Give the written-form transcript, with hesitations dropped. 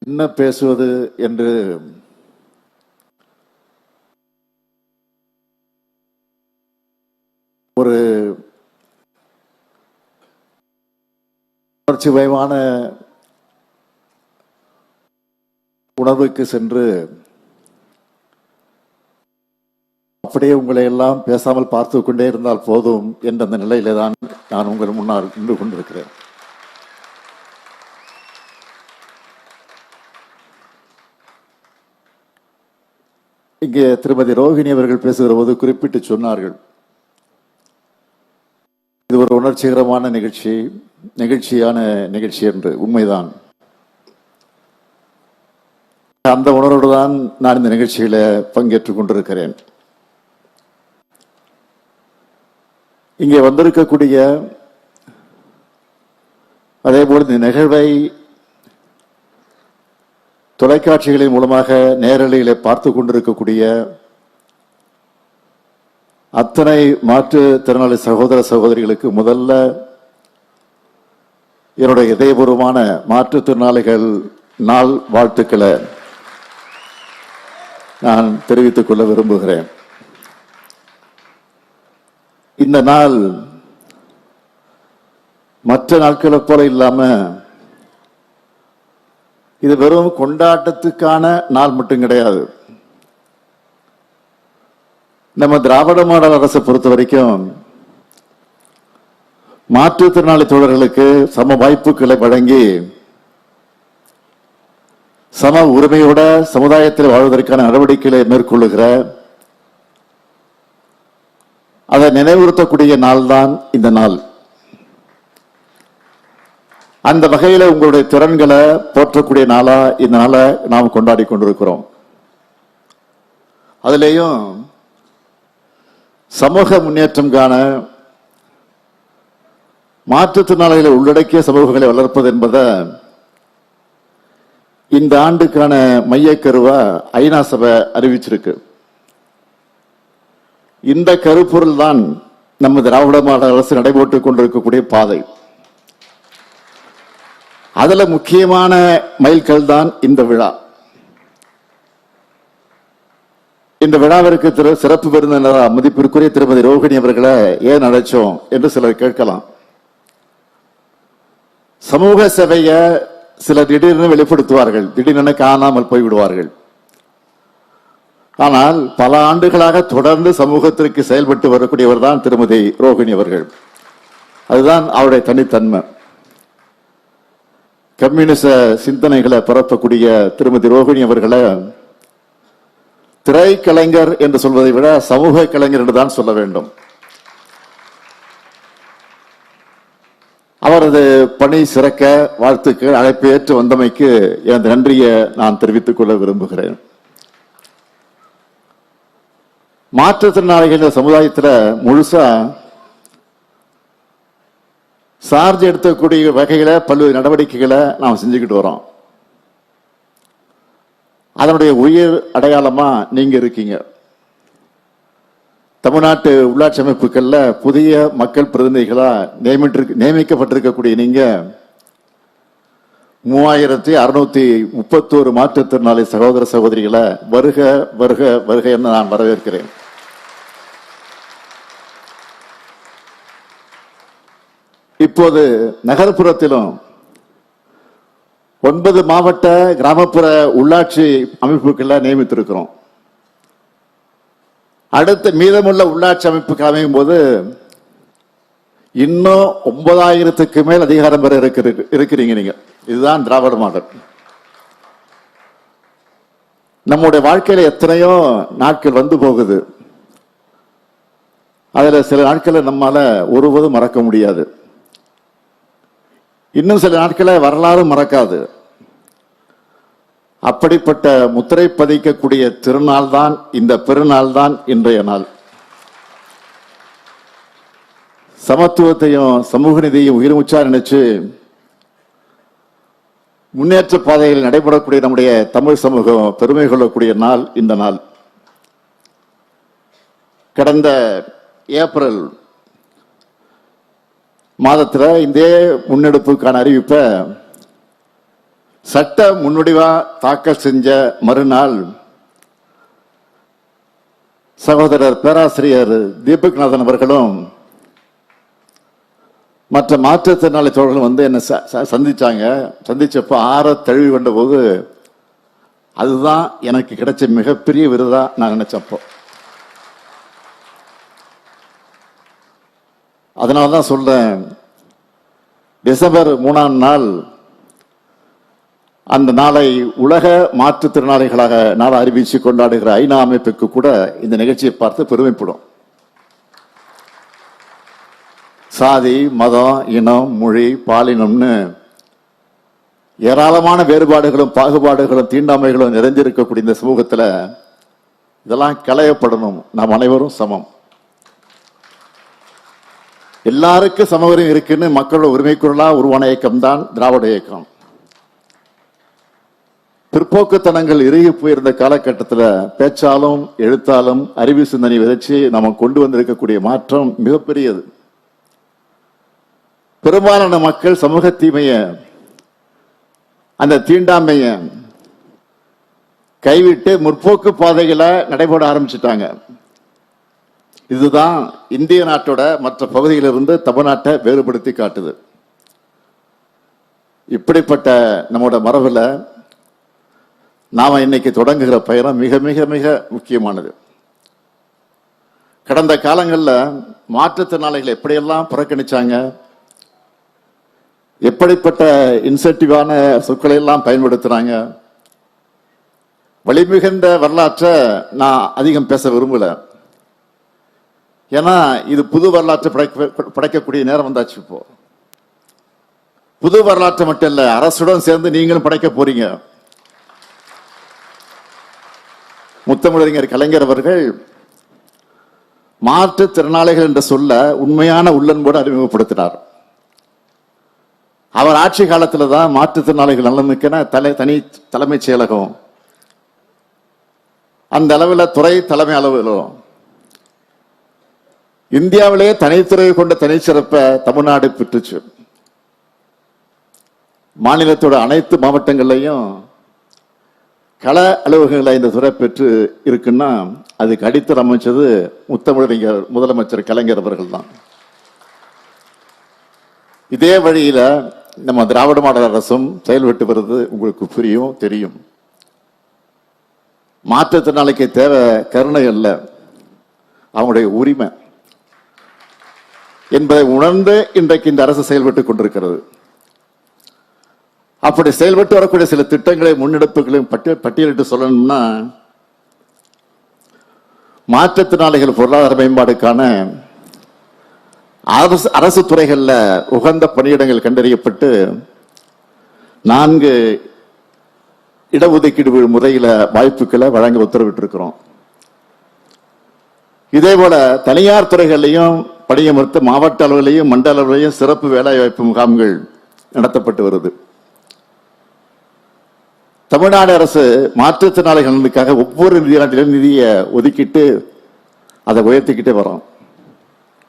என்ன பேசுவது என்று ஒரு உணர்ச்சி பயமான உணர்வுக்கு சென்று அப்படியே உங்களை எல்லாம் பேசாமல் பார்த்து கொண்டே இருந்தால் போதும் என்ற அந்த நிலையிலே தான் நான் உங்கள் முன்னால் நின்று கொண்டிருக்கிறேன். இங்கே திருமதி ரோஹிணி அவர்கள் பேசுகிற போது குறிப்பிட்டு சொன்னார்கள், இது ஒரு உணர்ச்சிகரமான நெகிழ்ச்சியான நிகழ்ச்சி என்று. உண்மைதான். அந்த உணர்வோடு தான் நான் இந்த நிகழ்ச்சியில பங்கேற்றுக் கொண்டிருக்கிறேன். இங்கே வந்திருக்கக்கூடிய அதேபோல் இந்த நிகழ்வை தொலைக்காட்சிகளின் மூலமாக நேரலையிலே பார்த்து கொண்டிருக்கக்கூடிய அத்தனை மாற்றுத்திறனாளி சகோதர சகோதரிகளுக்கு முதல்ல என்னுடைய இதயபூர்வமான மாற்றுத்திறனாளிகள் நாள் வாழ்த்துக்களை நான் தெரிவித்துக் கொள்ள விரும்புகிறேன். இந்த நாள் மற்ற நாட்களை போல இல்லாம இது வெறும் கொண்டாட்டத்துக்கான நாள் மட்டும் கிடையாது. நம்ம திராவிட மாடல் அரசை பொறுத்த வரைக்கும் மாற்றுத்திறனாளி தோழர்களுக்கு சம வாய்ப்புகளை வழங்கி சம உரிமையோட சமுதாயத்தில் வாழ்வதற்கான நடவடிக்கைகளை மேற்கொள்ளுகிற அதை நினைவுறுத்தக்கூடிய நாள் தான் இந்த நாள். அந்த வகையில உங்களுடைய திறன்களை போற்றக்கூடிய நாளா இந்த நாளை நாம் கொண்டாடி கொண்டிருக்கிறோம். அதிலேயும் சமூக முன்னேற்றம் காண மாற்றுத்திறனாளிகளை உள்ளடக்கிய சமூகங்களை வளர்ப்பது என்பதை இந்த ஆண்டுக்கான மையக்கருவா ஐநா சபை அறிவிச்சிருக்கு. இந்த கருப்பொருள் தான் நம்ம திராவிட மாடல் அரசு நடைபெற்றுக் கொண்டிருக்கக்கூடிய பாதை. அதுல முக்கியமான மைல்கல் தான் இந்த விழா. இந்த விழாவிற்கு சிறப்பு விருந்தினராக மதிப்பிற்குரிய திருமதி ரோஹிணி அவர்களை ஏன் அழைச்சோம் என்று சிலர் கேட்கலாம். சமூக சேவைய சிலர் திடீரென வெளிப்படுத்துவார்கள், திடீரென காணாமல் போய்விடுவார்கள். ஆனால் பல ஆண்டுகளாக தொடர்ந்து சமூகத்திற்கு செயல்பட்டு வரக்கூடியவர் தான் திருமதி ரோஹிணி அவர்கள். அதுதான் அவருடைய தனித்தன்மை. கம்யூனிச சிந்தனைகளை பரப்பக்கூடிய திருமதி ரோஹிணி அவர்களை திரைக்கலைஞர் என்று சொல்வதை விட சமூக கலைஞர் என்று தான் சொல்ல வேண்டும். அவரது பணி சிறக்க வாழ்த்துக்கள். அழைப்பு ஏற்று வந்தமைக்கு எனது நன்றியை நான் தெரிவித்துக் கொள்ள விரும்புகிறேன். மாற்றுத்திறனாளிகள் சமுதாயத்தில் முழுசா சார்ஜ் எடுக்கக்கூடிய வகையில பல்வேறு நடவடிக்கைகளை நாம் செஞ்சுக்கிட்டு வரோம். அதனுடைய உயிர் அடையாளமா நீங்க இருக்கீங்க. தமிழ்நாட்டு உள்ளாட்சி அமைப்புகள்ல புதிய மக்கள் பிரதிநிதிகளா நியமிக்கப்பட்டிருக்கக்கூடிய நீங்க 3631 மாற்றுத்திறனாளி சகோதர சகோதரிகளை வருக வருக வருக என்று நான் வரவேற்கிறேன். இப்போது நகர்ப்புறத்திலும் 9 மாவட்ட கிராமப்புற உள்ளாட்சி அமைப்புகளை நியமித்திருக்கிறோம். அடுத்த மீதமுள்ள உள்ளாட்சி அமைப்புக்கு அமையும் போது இன்னும் 9000க்கு மேல் அதிகாரம் பெற இருக்கிறீங்க நீங்க. இதுதான் திராவிட மாடல். நம்முடைய வாழ்க்கையில எத்தனையோ நாட்கள் வந்து போகுது. அதுல சில நாட்களை நம்மால ஒருவதும் மறக்க முடியாது. இன்னும் சில நாட்களை வரலாறு மறக்காது. அப்படிப்பட்ட முத்திரை பதிக்கக்கூடிய திருநாள் தான் இந்த பெருநாள் தான் இன்றைய நாள். சமத்துவத்தையும் சமூக நீதியையும் உயிர் மூச்சா நினைச்சு முன்னேற்ற பாதையில் நடைபெறக்கூடிய நம்முடைய தமிழ் சமூகம் பெருமை கொள்ளக்கூடிய நாள் இந்த நாள். கடந்த ஏப்ரல் மாதத்தில் இந்த முன்னெடுப்புக்கான அறிவிப்பை சட்ட முன்வடிவா தாக்கல் செஞ்ச மறுநாள் சகோதரர் பேராசிரியர் தீபக்நாதன் அவர்களும் மற்ற மாற்றுத்திறனாளி தோழர்களும் வந்து என்ன சந்திச்சாங்க. சந்திச்சப்போ ஆற தழுவி வந்த போது அதுதான் எனக்கு கிடைச்ச மிகப்பெரிய விருதா நான் நினைச்சப்போ. அதனாலதான் சொல்றேன், டிசம்பர் 3ஆம் நாள் அந்த நாளை உலக மாற்றுத்திறனாளிகளாக நாளை அறிவிச்சு கொண்டாடுகிற ஐநா அமைப்புக்கு கூட இந்த நிகழ்ச்சியை பார்த்து பெருமைப்படும். சாதி, மதம், இனம், மொழி, பாலினம்னு ஏராளமான வேறுபாடுகளும் பாகுபாடுகளும் தீண்டாமைகளும் நிறைந்திருக்கக்கூடிய இந்த சமூகத்தில் இதெல்லாம் களையப்படணும். நாம் அனைவரும் சமம், எல்லாருக்கும் சமவரம் இருக்குன்னு மக்களோட உரிமை குரலா உருவான இயக்கம் தான் திராவிட இயக்கம். பிற்போக்குத்தனங்கள் இறுகி போயிருந்த காலகட்டத்தில் பேச்சாலும் எழுத்தாலும் அறிவு சிந்தனை விதைச்சு நம்ம கொண்டு வந்திருக்கக்கூடிய மாற்றம் மிகப்பெரியது. பெரும்பாலான மக்கள் சமூக தீமைய, அந்த தீண்டாமைய கைவிட்டு முற்போக்கு பாதைகளை நடைபெற ஆரம்பிச்சுட்டாங்க. இதுதான் இந்திய நாட்டோட மற்ற பகுதியிலிருந்து தமிழ்நாட்டை வேறுபடுத்தி காட்டுது. இப்படிப்பட்ட நம்மோட மரபுல நாம இன்னைக்கு தொடங்குகிற பயணம் மிக மிக மிக முக்கியமானது. கடந்த காலங்களில் மாற்றுத்திறனாளிகளை எப்படியெல்லாம் புறக்கணிச்சாங்க, எப்படிப்பட்ட இன்சென்டிவான சொற்களை எல்லாம் பயன்படுத்துறாங்க. வலிமிகுந்த வரலாற்றை நான் அதிகம் பேச விரும்பல, ஏன்னா இது புது வரலாற்றை படைக்கக்கூடிய நேரம் வந்தாச்சு. இப்போ புது வரலாற்றை மட்டும் இல்ல, அரசுடன் சேர்ந்து நீங்களும் படைக்க போறீங்க. முத்தமிழறிஞர் கலைஞர் அவர்கள் மாற்றுத்திறனாளிகள் என்ற சொல்ல உண்மையான உள்ளன்போடு அறிமுகப்படுத்தினார். அவர் ஆட்சி காலத்துல தான் மாற்றுத்திறனாளிகள் நலனுக்கென தனி தலைமைச் செயலகம், அந்த அளவில் துறை தலைமை அளவிலும் இந்தியாவிலே தனித்துறை கொண்ட தனிச்சிறப்பை தமிழ்நாடு பெற்றுச்சு. மாநிலத்தோட அனைத்து மாவட்டங்கள்லையும் கள அலுவலகங்களை இந்த துறை பெற்று இருக்குன்னா அதுக்கு அடித்தளம் அமைச்சது முத்தமிழறிஞர் முதலமைச்சர் கலைஞர் அவர்கள் தான். இதே வழியில நம்ம திராவிட மாடல் அரசும் செயல்பட்டு வருது. உங்களுக்கு புரியும், தெரியும். மாற்றுத்திறனாளிக்கு தேவை கருணை அல்ல, அவங்களுடைய உரிமை என்பதை உணர்ந்து இன்றைக்கு இந்த அரசு செயல்பட்டு கொண்டிருக்கிறது. அப்படி செயல்பட்டு வரக்கூடிய சில திட்டங்களை முன்னெடுப்புகளையும் பட்டியலிட்டு சொல்லணும்னா, மாற்றுத்திறனாளிகள் பொருளாதார மேம்பாடுக்கான அரசு துறைகள்ல உகந்த பணியிடங்கள் கண்டறியப்பட்டு 4 இடஒதுக்கீடு முறையில வாய்ப்புகளை வழங்க உத்தரவிட்டிருக்கிறோம். இதே போல தனியார் துறைகளையும் பணியமர்த்த மாவட்ட அளவிலையும் மண்டல அளவிலையும் சிறப்பு வேலைவாய்ப்பு முகாம்கள் நடத்தப்பட்டு வருது. தமிழ்நாடு அரசு மாற்றுத்திறனாளிகளுக்காக ஒவ்வொரு நிதியாண்டிலும் நிதியை ஒதுக்கிட்டு அதை உயர்த்திக்கிட்டே வரோம்.